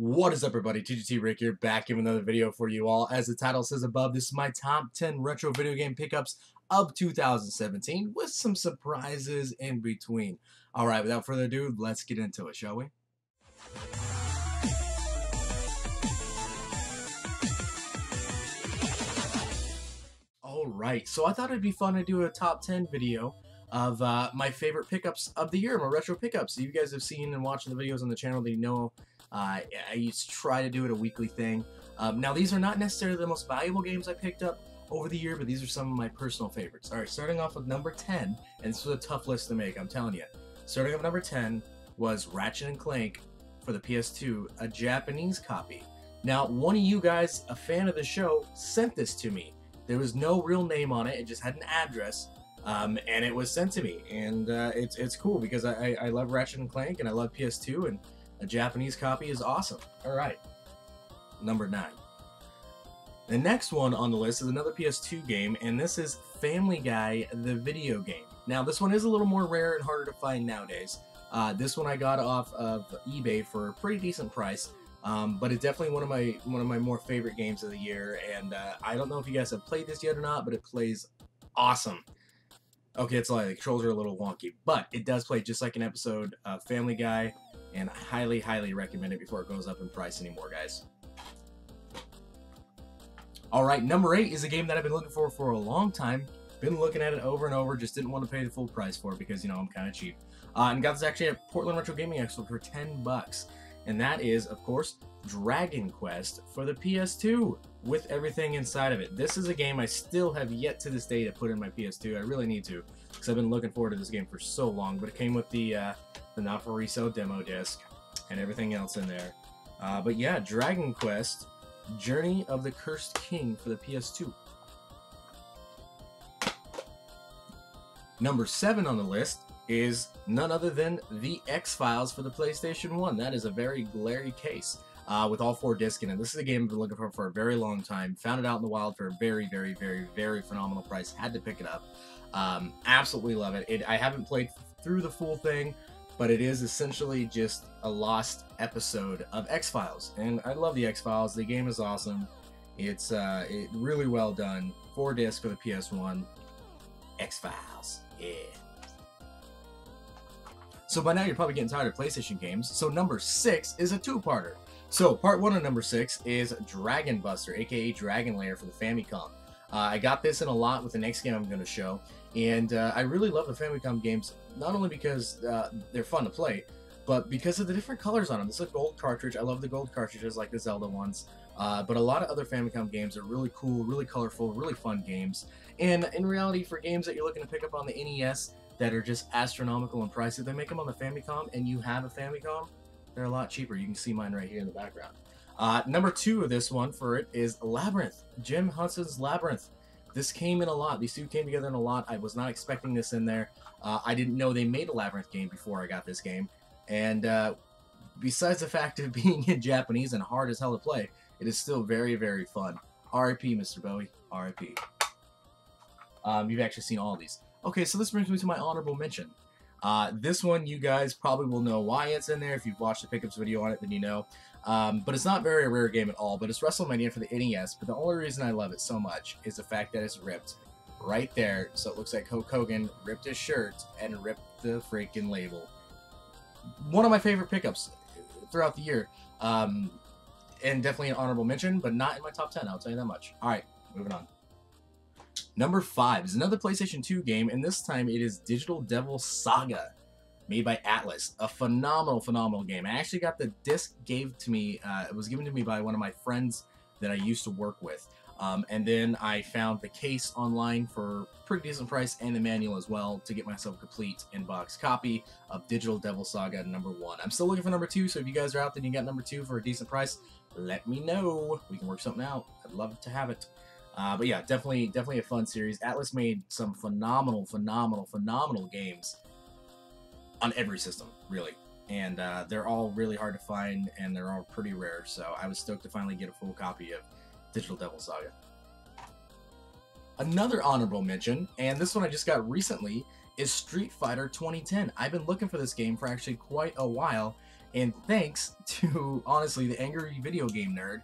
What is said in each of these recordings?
What is up, everybody? TgtRick here, back with another video for you all. As the title says above, this is my top 10 retro video game pickups of 2017 with some surprises in between. Alright, without further ado, let's get into it, shall we? Alright, so I thought it'd be fun to do a top 10 video of my favorite pickups of the year, my retro pickups. So you guys have seen and watched the videos on the channel that you know I used to try to do it a weekly thing. Now these are not necessarily the most valuable games I picked up over the year, but these are some of my personal favorites. Alright, starting off with number 10, and this was a tough list to make, I'm telling you. Starting off number 10 was Ratchet & Clank for the PS2, a Japanese copy. Now, one of you guys, a fan of the show, sent this to me. There was no real name on it, it just had an address. And it was sent to me, and it's cool because I love Ratchet & Clank and I love PS2, and a Japanese copy is awesome. Alright, number 9. The next one on the list is another PS2 game, and this is Family Guy, the video game. Now this one is a little more rare and harder to find nowadays. This one I got off of eBay for a pretty decent price, but it's definitely one of my more favorite games of the year, and I don't know if you guys have played this yet or not, but it plays awesome. Okay, it's like the controls are a little wonky, but it does play just like an episode of Family Guy, and I highly, highly recommend it before it goes up in price anymore, guys. Alright, number 8 is a game that I've been looking for a long time. Been looking at it over and over, just didn't want to pay the full price for it because, you know, I'm kind of cheap. And got this actually at Portland Retro Gaming Expo for 10 bucks. And that is, of course, Dragon Quest for the PS2 with everything inside of it. This is a game I still have yet to this day to put in my PS2. I really need to, because I've been looking forward to this game for so long. But it came with the not for resale demo disc and everything else in there. But yeah, Dragon Quest Journey of the Cursed King for the PS2. Number 7 on the list is none other than the XFiles for the PlayStation 1. That is a very glary case with all 4 discs in it. This is a game I've been looking for a very long time. Found it out in the wild for a very, very, very, very phenomenal price. Had to pick it up. Absolutely love it. I haven't played through the full thing, but it is essentially just a lost episode of XFiles. And I love the XFiles. The game is awesome. It's really well done. 4 discs for the PS1. XFiles. Yeah. So by now you're probably getting tired of PlayStation games. So number 6 is a 2-parter. So part 1 of number 6 is Dragon Buster, aka Dragon Lair for the Famicom. I got this in a lot with the next game I'm going to show, and I really love the Famicom games, not only because they're fun to play, but because of the different colors on them. This is a gold cartridge. I love the gold cartridges like the Zelda ones, but a lot of other Famicom games are really cool, really colorful, really fun games. And in reality, for games that you're looking to pick up on the NES that are just astronomical in price, if they make them on the Famicom and you have a Famicom, they're a lot cheaper. You can see mine right here in the background. Number 2 of this one for it is Labyrinth, Jim Hudson's Labyrinth. This came in a lot. These two came together in a lot. I was not expecting this in there. I didn't know they made a Labyrinth game before I got this game. And besides the fact of being in Japanese and hard as hell to play, it is still very, very fun. R.I.P. Mr. Bowie. R.I.P. You've actually seen all of these. Okay, so this brings me to my honorable mention. This one, you guys probably will know why it's in there. If you've watched the pickups video on it, then you know. But it's not very a rare game at all, but it's WrestleMania for the NES. But the only reason I love it so much is the fact that it's ripped right there. So it looks like Hulk Hogan ripped his shirt and ripped the freaking label. One of my favorite pickups throughout the year. And definitely an honorable mention, but not in my top 10, I'll tell you that much. Alright, moving on. Number 5 is another PlayStation 2 game, and this time it is Digital Devil Saga, made by Atlas. A phenomenal, phenomenal game. I actually got the disc it was given to me by one of my friends that I used to work with. And then I found the case online for a pretty decent price and the manual as well to get myself a complete in-box copy of Digital Devil Saga number 1. I'm still looking for number 2, so if you guys are out there and you got number 2 for a decent price, let me know. We can work something out. I'd love to have it. But yeah, definitely a fun series. Atlas made some phenomenal, phenomenal, phenomenal games on every system, really. And they're all really hard to find, and they're all pretty rare. So I was stoked to finally get a full copy of Digital Devil Saga. Another honorable mention, and this one I just got recently, is Street Fighter 2010. I've been looking for this game for actually quite a while, And thanks to, honestly, the Angry Video Game Nerd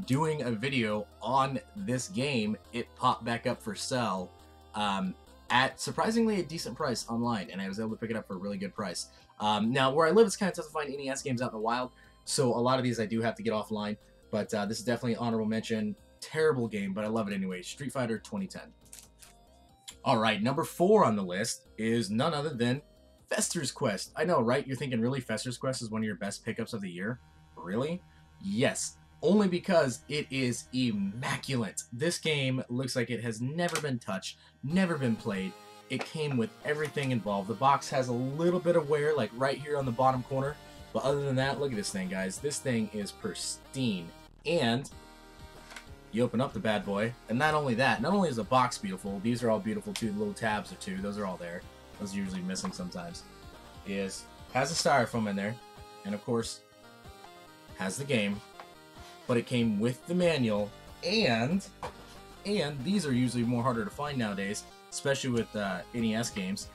doing a video on this game, it popped back up for sale at surprisingly a decent price online, and I was able to pick it up for a really good price. Now, where I live, it's kind of tough to find NES games out in the wild, so a lot of these I do have to get offline, but this is definitely an honorable mention. Terrible game, but I love it anyway. Street Fighter 2010. Alright, number 4 on the list is none other than Fester's Quest. I know, right? You're thinking, really, Fester's Quest is one of your best pickups of the year? Really? Yes. Only because it is immaculate. This game looks like it has never been touched, never been played. It came with everything involved. The box has a little bit of wear, like right here on the bottom corner. But other than that, look at this thing, guys. This thing is pristine. And you open up the bad boy, and not only that, not only is the box beautiful, these are all beautiful too. The little tabs are too. Those are all there. Those are usually missing sometimes. Has a styrofoam in there, and of course, has the game. But it came with the manual, and these are usually more harder to find nowadays, especially with NES games.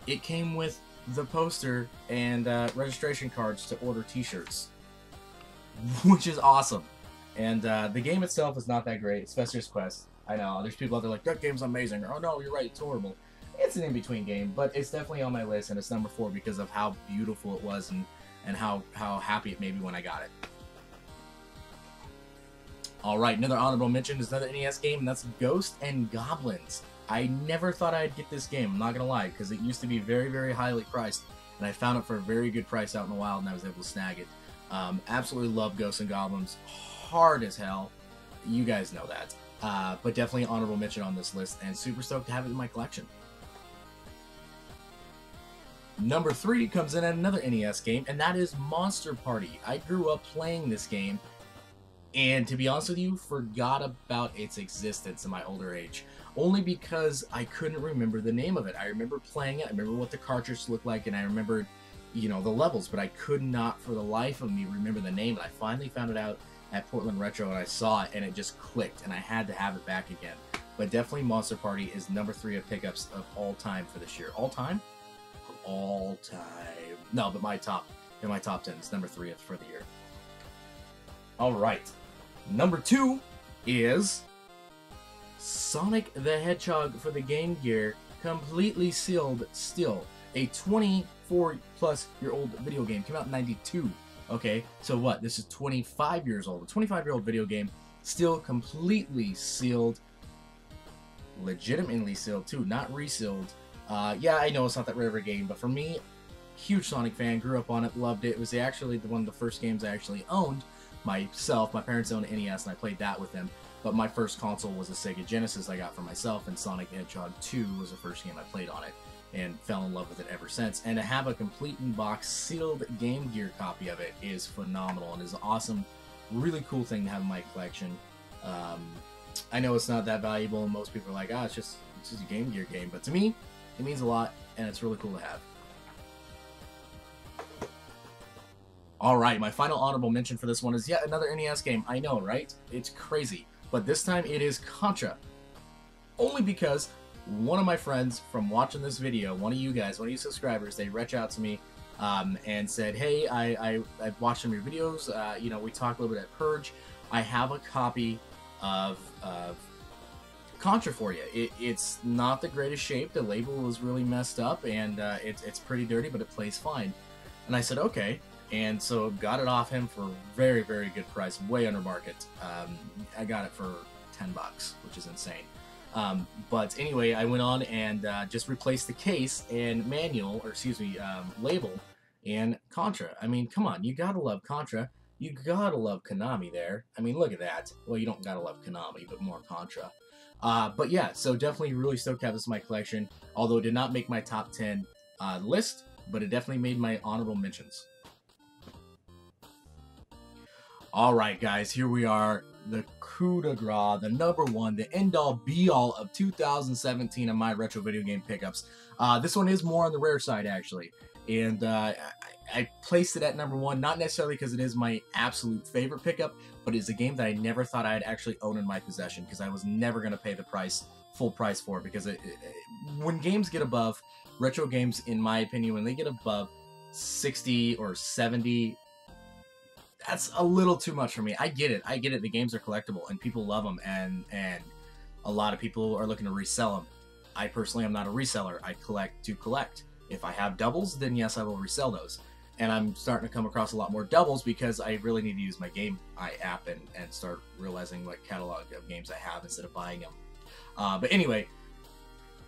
It came with the poster and registration cards to order t-shirts, which is awesome. And the game itself is not that great. It's Fester's Quest. I know, there's people out there like, that game's amazing, or oh no, you're right, it's horrible. It's an in-between game, but it's definitely on my list, and it's number 4 because of how beautiful it was and how happy it made me when I got it. Alright, another honorable mention is another NES game, and that's Ghosts and Goblins. I never thought I'd get this game, I'm not gonna lie, because it used to be very, very highly priced, and I found it for a very good price out in the wild, and I was able to snag it. Absolutely love Ghosts and Goblins. Hard as hell. You guys know that. But definitely an honorable mention on this list, and super stoked to have it in my collection. Number 3 comes in at another NES game, and that is Monster Party. I grew up playing this game, and to be honest with you, forgot about its existence in my older age. Only because I couldn't remember the name of it. I remember playing it, I remember what the cartridge looked like, and I remembered, you know, the levels, but I could not for the life of me remember the name, and I finally found it out at Portland Retro, and I saw it, and it just clicked, and I had to have it back again. But definitely Monster Party is number 3 of pickups of all time for this year. All time? All time. No, but in my top 10, it's number 3 for the year. Alright. Number 2 is Sonic the Hedgehog for the Game Gear, completely sealed still. A 24-plus-year-old video game. Came out in 92. Okay, so what? This is 25 years old. A 25-year-old video game, still completely sealed. Legitimately sealed, too. Not resealed. Yeah, I know it's not that rare of a game, but for me, huge Sonic fan. Grew up on it, loved it. It was actually one of the first games I actually owned myself. My parents owned an NES, and I played that with them. But my first console was a Sega Genesis I got for myself, and Sonic the Hedgehog 2 was the first game I played on it, and fell in love with it ever since. And to have a complete in-box sealed Game Gear copy of it is phenomenal, and is an awesome, really cool thing to have in my collection. I know it's not that valuable, and most people are like, it's just a Game Gear game, but to me, it means a lot, and it's really cool to have. Alright, my final honorable mention for this one is yet another NES game. I know, right? It's crazy. But this time it is Contra. Only because one of my friends from watching this video, one of you guys, one of you subscribers, they reached out to me and said, hey, I've watched some of your videos. You know, we talked a little bit at Purge. I have a copy of Contra for you. It's not the greatest shape. The label is really messed up, and it's pretty dirty, but it plays fine. And I said, okay. And so got it off him for a very, very good price, way under market. I got it for $10, which is insane. But anyway, I went on and just replaced the case and manual, or excuse me, label in Contra. I mean, come on, you gotta love Contra. You gotta love Konami there. I mean, look at that. Well, you don't gotta love Konami, but more Contra. But yeah, so definitely really stoked to have this in my collection. Although it did not make my top 10 list, but it definitely made my honorable mentions. Alright guys, here we are, the coup de grace, the number 1, the end-all be-all of 2017 of my retro video game pickups. This one is more on the rare side actually, and I placed it at number 1, not necessarily because it is my absolute favorite pickup, but it's a game that I never thought I'd actually own in my possession, because I was never going to pay the full price for it, because when games get above, retro games in my opinion, when they get above 60 or 70 that's a little too much for me. I get it. I get it. The games are collectible and people love them, and a lot of people are looking to resell them. I personally am not a reseller. I collect to collect. If I have doubles, then yes, I will resell those. And I'm starting to come across a lot more doubles because I really need to use my Game Eye app and start realizing what catalog of games I have instead of buying them. But anyway,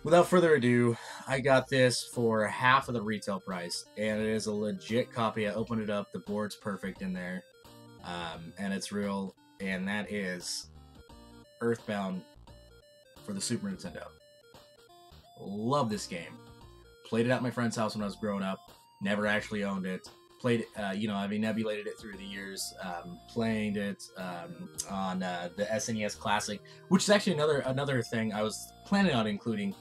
without further ado, I got this for half of the retail price, and it is a legit copy. I opened it up, the board's perfect in there, and it's real, and that is Earthbound for the Super Nintendo. Love this game. Played it at my friend's house when I was growing up. Never actually owned it. Played, you know, I've nebulated it through the years. Playing it on the SNES Classic, which is actually another thing I was planning on including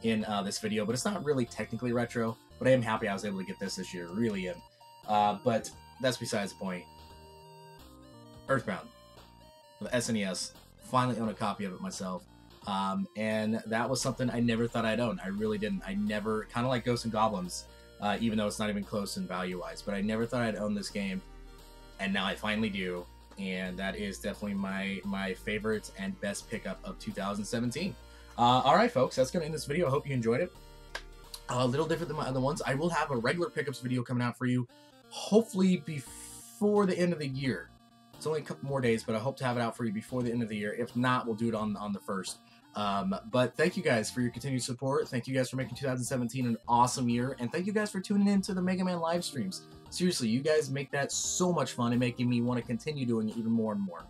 in this video, but it's not really technically retro. But I am happy I was able to get this year. Really am. But that's besides the point. Earthbound, the SNES. Finally own a copy of it myself. And that was something I never thought I'd own. I really didn't. I never, kind of like Ghosts and Goblins, even though it's not even close in value-wise, but I never thought I'd own this game, and now I finally do, and that is definitely my favorite and best pickup of 2017. Alright folks, that's going to end this video. I hope you enjoyed it. A little different than my other ones. I will have a regular pickups video coming out for you, hopefully before the end of the year. It's only a couple more days, but I hope to have it out for you before the end of the year. If not, we'll do it on the 1st. But thank you guys for your continued support. Thank you guys for making 2017 an awesome year. And thank you guys for tuning in to the Mega Man live streams. Seriously, you guys make that so much fun and making me want to continue doing it even more and more.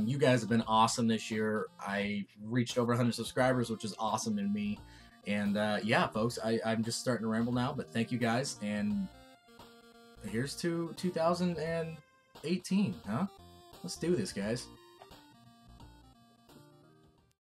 You guys have been awesome this year. I reached over 100 subscribers, which is awesome in me. And yeah, folks, I'm just starting to ramble now, but thank you guys. And here's to 2018, huh? Let's do this, guys.